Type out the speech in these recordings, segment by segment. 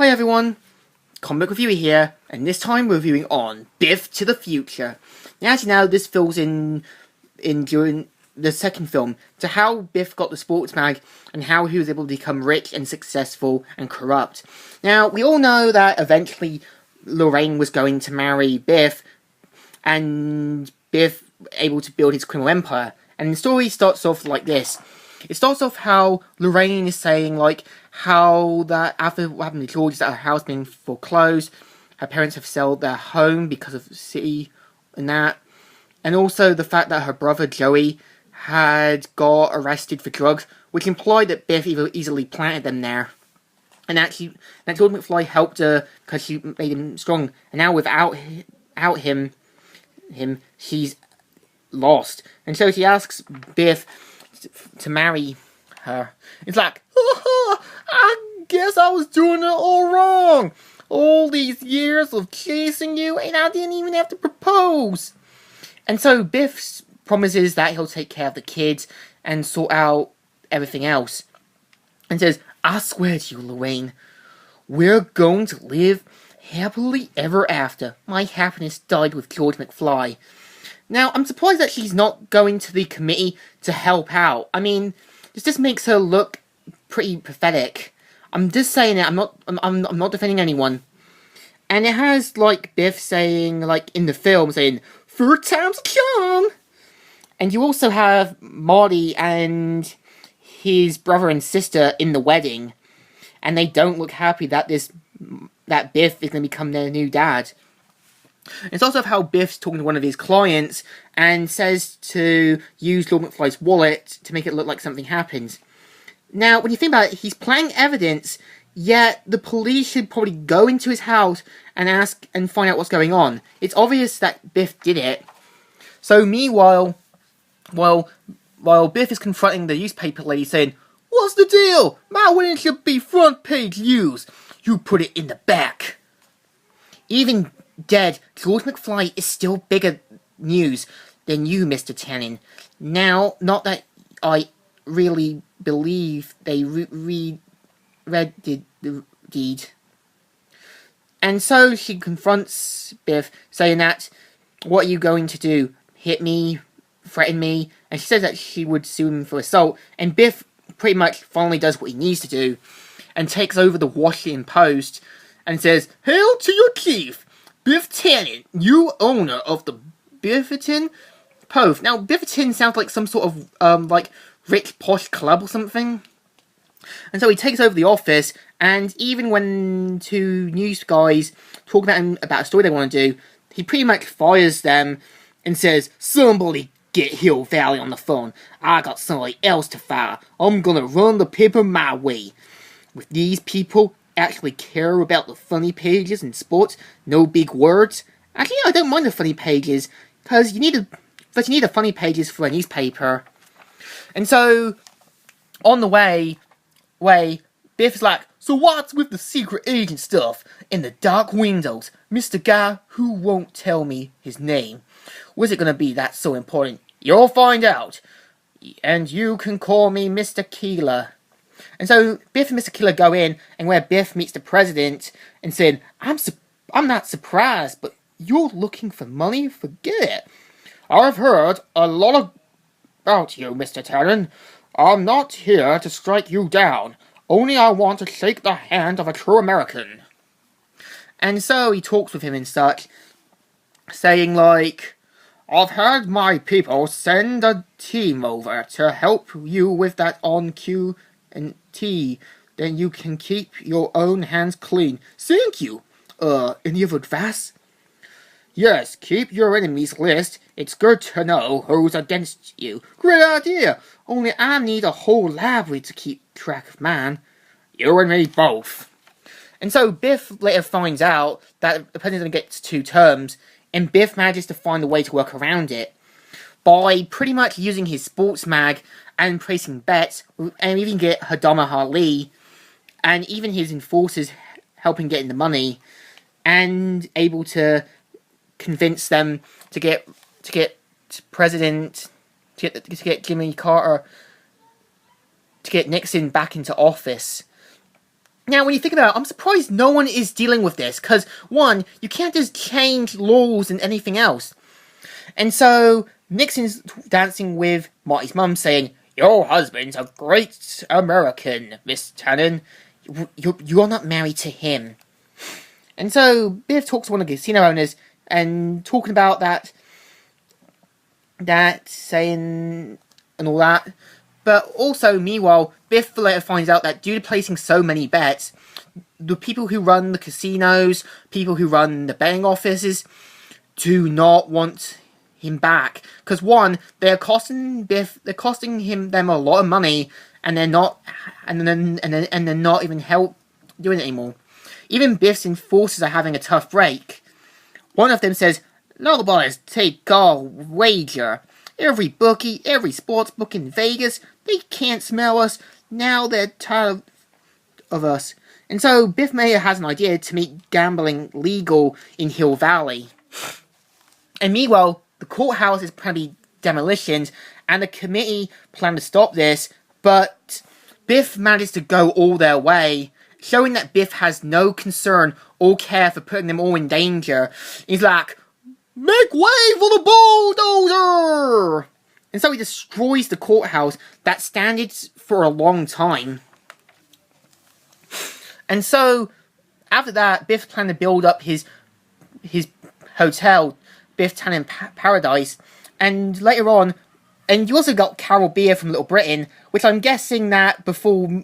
Hi everyone, Comic Reviewer here, and this time we're reviewing on Biff to the Future. Now, as you know, this fills in during the second film to how Biff got the sports mag and how he was able to become rich and successful and corrupt. Now, we all know that eventually Lorraine was going to marry Biff, and Biff able to build his criminal empire. And the story starts off like this. It starts off how Lorraine is saying, like, how that after what happened to George, that her house being foreclosed, her parents have sold their home because of the city and that. And also the fact that her brother Joey had got arrested for drugs, which implied that Biff easily planted them there. And actually, that George McFly helped her because she made him strong. And now without him, she's lost. And so she asks Biff to marry her. It's like, I guess I was doing it all wrong. All these years of chasing you, and I didn't even have to propose. And so Biff promises that he'll take care of the kids and sort out everything else. And says, I swear to you, Lorraine, we're going to live happily ever after. My happiness died with George McFly. Now, I'm surprised that she's not going to the committee to help out. I mean, this just makes her look pretty pathetic. I'm just saying it. I'm not defending anyone. And it has, like, Biff saying, like, in the film, saying, "Third time's a charm." And you also have Marty and his brother and sister in the wedding. And they don't look happy that Biff is going to become their new dad. It's also how Biff's talking to one of his clients and says to use Lord McFly's wallet to make it look like something happens. Now, when you think about it, he's planting evidence, yet the police should probably go into his house and ask and find out what's going on. It's obvious that Biff did it. So meanwhile, while Biff is confronting the newspaper lady saying, "What's the deal? My wedding should be front page news. You put it in the back." Even dead, George McFly is still bigger news than you, Mr. Tannen. Now, not that I really believe they read the deed. And so she confronts Biff, saying that, "What are you going to do? Hit me? Threaten me?" And she says that she would sue him for assault. And Biff pretty much finally does what he needs to do and takes over the Washington Post and says, "Hail to your chief, Biff Tannen, new owner of the Bifferton Post." Now, Bifferton sounds like some sort of, like, rich posh club or something. And so he takes over the office, and even when two news guys talk about him about a story they want to do, he pretty much fires them and says, "Somebody get Hill Valley on the phone. I got somebody else to fire. I'm gonna run the paper my way. With these people actually care about the funny pages in sports, no big words." Actually, I don't mind the funny pages, because you need the funny pages for a newspaper. And so, on the way, Biff's like, "So what's with the secret agent stuff in the dark windows? Mr. Guy who won't tell me his name. Was it gonna be that so important? You'll find out. And you can call me Mr. Keeler." And so Biff and Mr. Keeler go in, and where Biff meets the president and said, I'm not surprised, but you're looking for money? Forget it. I've heard a lot about you, Mr. Tannen. I'm not here to strike you down. Only I want to shake the hand of a true American. And so he talks with him and such, saying, like, "I've had my people send a team over to help you with that on Q and T. Then you can keep your own hands clean. Thank you. Any other advice?" "Yes, keep your enemies list. It's good to know who's against you." "Great idea. Only I need a whole library to keep track of mine." "You and me both." And so Biff later finds out that the president gets 2 terms, and Biff manages to find a way to work around it by pretty much using his sports mag and placing bets, and even get Hadama Ali and even his enforcers helping getting the money, and able to convince them to get Jimmy Carter, to get Nixon back into office. Now, when you think about it, I'm surprised no one is dealing with this, because, one, you can't just change laws and anything else. And so, Nixon's dancing with Marty's mum, saying, "Your husband's a great American, Miss Tannen. You're not married to him." And so, Biff talks to one of the casino owners, and talking about that saying, and all that. But also, meanwhile, Biff later finds out that due to placing so many bets, the people who run the casinos, people who run the betting offices, do not want him back. Because one, they're costing them a lot of money, and they're not, and they're not even doing it anymore. Even Biff's enforcers are having a tough break. One of them says, "Nobody's take our wager. Every bookie, every sports book in Vegas, they can't smell us. Now they're tired of us." And so Biff Mayer has an idea to make gambling legal in Hill Valley. And meanwhile, the courthouse is planning to be demolitioned, and the committee plan to stop this, but Biff manages to go all their way, showing that Biff has no concern or care for putting them all in danger. He's like, "Make way for the bulldozer!" And so he destroys the courthouse that standed for a long time. And so, after that, Biff planned to build up his hotel, Biff Tannen Paradise, and later on, and you also got Carol Beer from Little Britain, which I'm guessing that before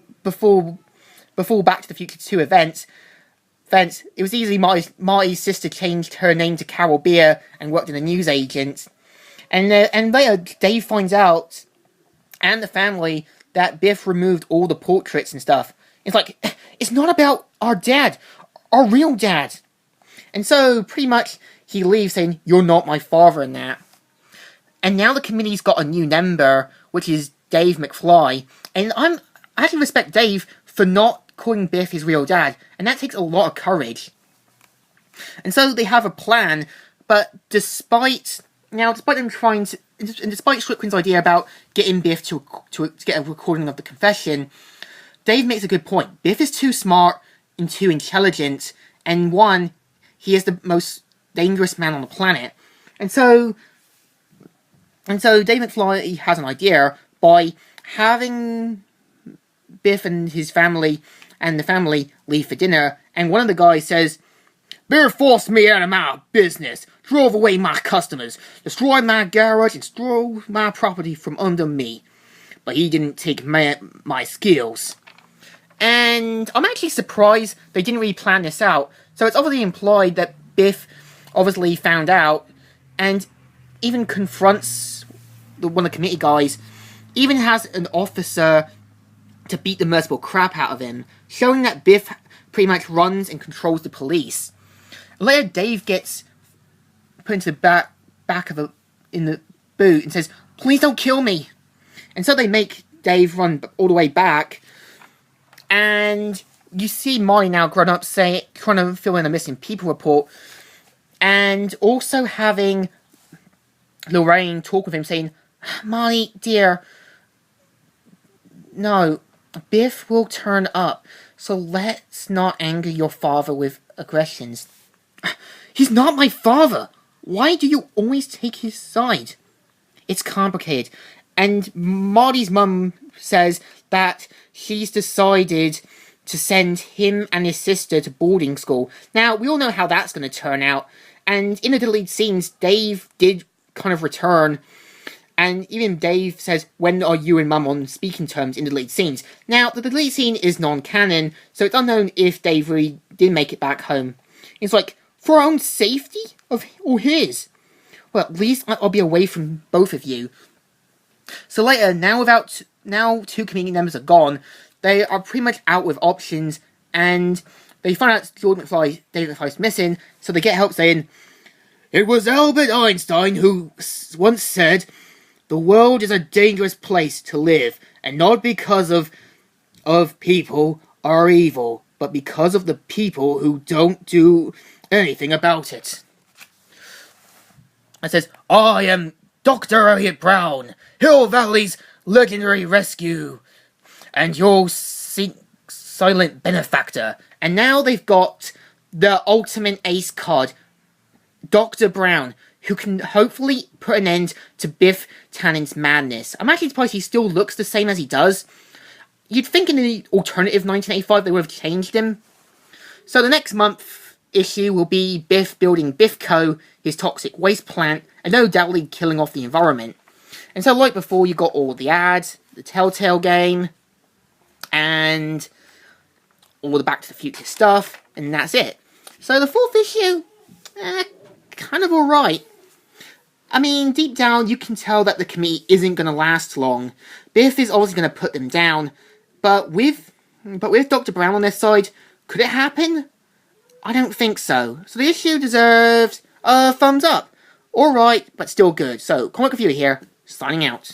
Back to the Future 2 events, it was easily Marty's sister changed her name to Carol Beer and worked in a newsagent. And later, Dave finds out, and the family, that Biff removed all the portraits and stuff. It's like, it's not about our dad, our real dad. And so, pretty much, he leaves saying, "You're not my father," in that. And now the committee's got a new member, which is Dave McFly. And I actually respect Dave for not calling Biff his real dad, and that takes a lot of courage. And so they have a plan, but despite them trying to, and despite Strickland's idea about getting Biff to get a recording of the confession, Dave makes a good point. Biff is too smart and too intelligent, and one, he is the most dangerous man on the planet. And so Dave McFly has an idea by having Biff and his family and the family leave for dinner, and one of the guys says, "Biff forced me out of my business, drove away my customers, destroyed my garage, and stole my property from under me. But he didn't take my skills." And I'm actually surprised they didn't really plan this out. So it's obviously implied that Biff obviously found out, and even confronts one of the committee guys, even has an officer to beat the merciful crap out of him, showing that Biff pretty much runs and controls the police. Later, Dave gets put into the back of in the boot and says, "Please don't kill me." And so they make Dave run all the way back, and you see Marty now grown up trying to fill in a missing people report, and also having Lorraine talk with him saying, "Marty, dear, no, Biff will turn up, so let's not anger your father with aggressions." "He's not my father! Why do you always take his side?" It's complicated. And Marty's mum says that she's decided to send him and his sister to boarding school. Now, we all know how that's going to turn out. And in the deleted scenes, Dave did kind of return. And even Dave says, "When are you and Mum on speaking terms?" in the deleted scenes. Now, the deleted scene is non-canon, so it's unknown if Dave really did make it back home. It's like, for our own safety? Or his? Well, at least I'll be away from both of you. So later, now two community members are gone, they are pretty much out with options, and they find out David McFly's missing, so they get help saying, "It was Albert Einstein who once said, 'The world is a dangerous place to live, and not because of people are evil, but because of the people who don't do anything about it.'" It says, "I am Dr. Elliot Brown, Hill Valley's legendary rescue, and you'll silent benefactor. And now they've got the ultimate ace card, Dr. Brown, who can hopefully put an end to Biff Tannen's madness. I'm actually surprised he still looks the same as he does. You'd think in the alternative 1985 they would have changed him. So the next month issue will be Biff building Biff Co., his toxic waste plant, and no doubtly killing off the environment. And so like before, you got all the ads, the Telltale game, and all the Back to the Future stuff, and that's it. So the fourth issue, kind of alright. I mean, deep down, you can tell that the committee isn't going to last long. Biff is obviously going to put them down, but with Dr. Brown on their side, could it happen? I don't think so. So the issue deserves a thumbs up. Alright, but still good. So, Comic Reviewer here, signing out.